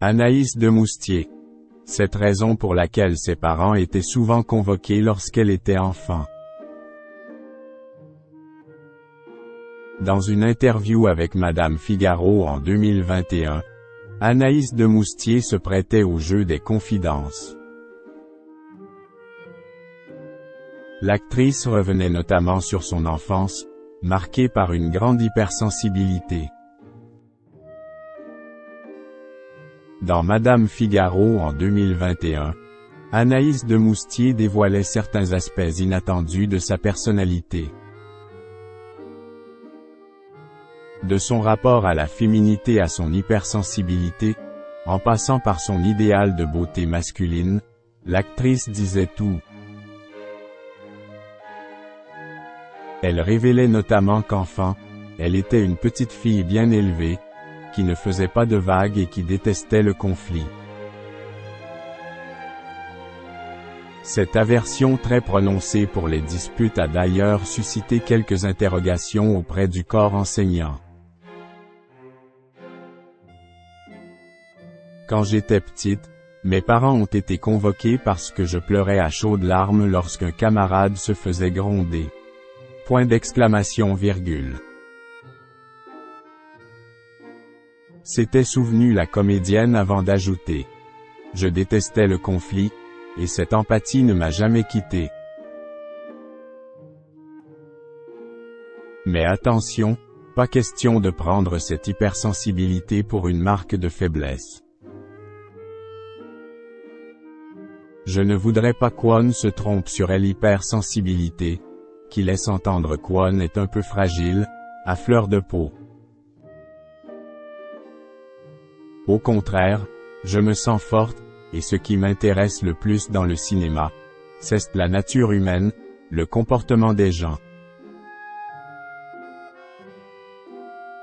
Anaïs de Moustier. Cette raison pour laquelle ses parents étaient souvent convoqués lorsqu'elle était enfant. Dans une interview avec Madame Figaro en 2021, Anaïs de Moustier se prêtait au jeu des confidences. L'actrice revenait notamment sur son enfance, marquée par une grande hypersensibilité. Dans Madame Figaro en 2021, Anaïs de Moustier dévoilait certains aspects inattendus de sa personnalité. De son rapport à la féminité à son hypersensibilité, en passant par son idéal de beauté masculine, l'actrice disait tout. Elle révélait notamment qu'enfant, elle était une petite fille bien élevée, qui ne faisait pas de vagues et qui détestait le conflit. Cette aversion très prononcée pour les disputes a d'ailleurs suscité quelques interrogations auprès du corps enseignant. Quand j'étais petite, mes parents ont été convoqués parce que je pleurais à chaudes larmes lorsqu'un camarade se faisait gronder. Point d'exclamation virgule. S'était souvenue la comédienne avant d'ajouter. Je détestais le conflit, et cette empathie ne m'a jamais quitté. Mais attention, pas question de prendre cette hypersensibilité pour une marque de faiblesse. Je ne voudrais pas qu'Won se trompe sur l'hypersensibilité, qui laisse entendre qu'Won est un peu fragile, à fleur de peau. Au contraire, je me sens forte, et ce qui m'intéresse le plus dans le cinéma, c'est la nature humaine, le comportement des gens.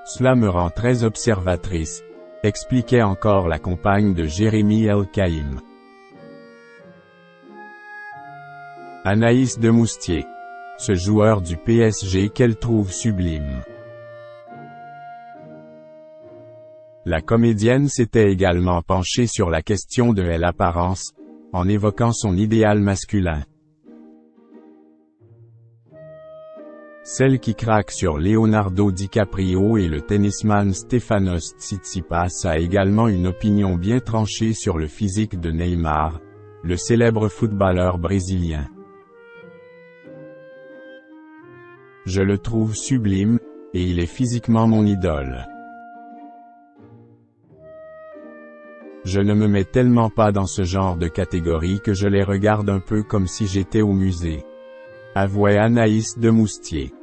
Cela me rend très observatrice, expliquait encore la compagne de Jérémy El-Kaïm. Anaïs de Moustier. Ce joueur du PSG qu'elle trouve sublime. La comédienne s'était également penchée sur la question de l'apparence, en évoquant son idéal masculin. Celle qui craque sur Leonardo DiCaprio et le tennisman Stefanos Tsitsipas a également une opinion bien tranchée sur le physique de Neymar, le célèbre footballeur brésilien. Je le trouve sublime, et il est physiquement mon idole. Je ne me mets tellement pas dans ce genre de catégorie que je les regarde un peu comme si j'étais au musée. Avouait Anaïs de Moustier.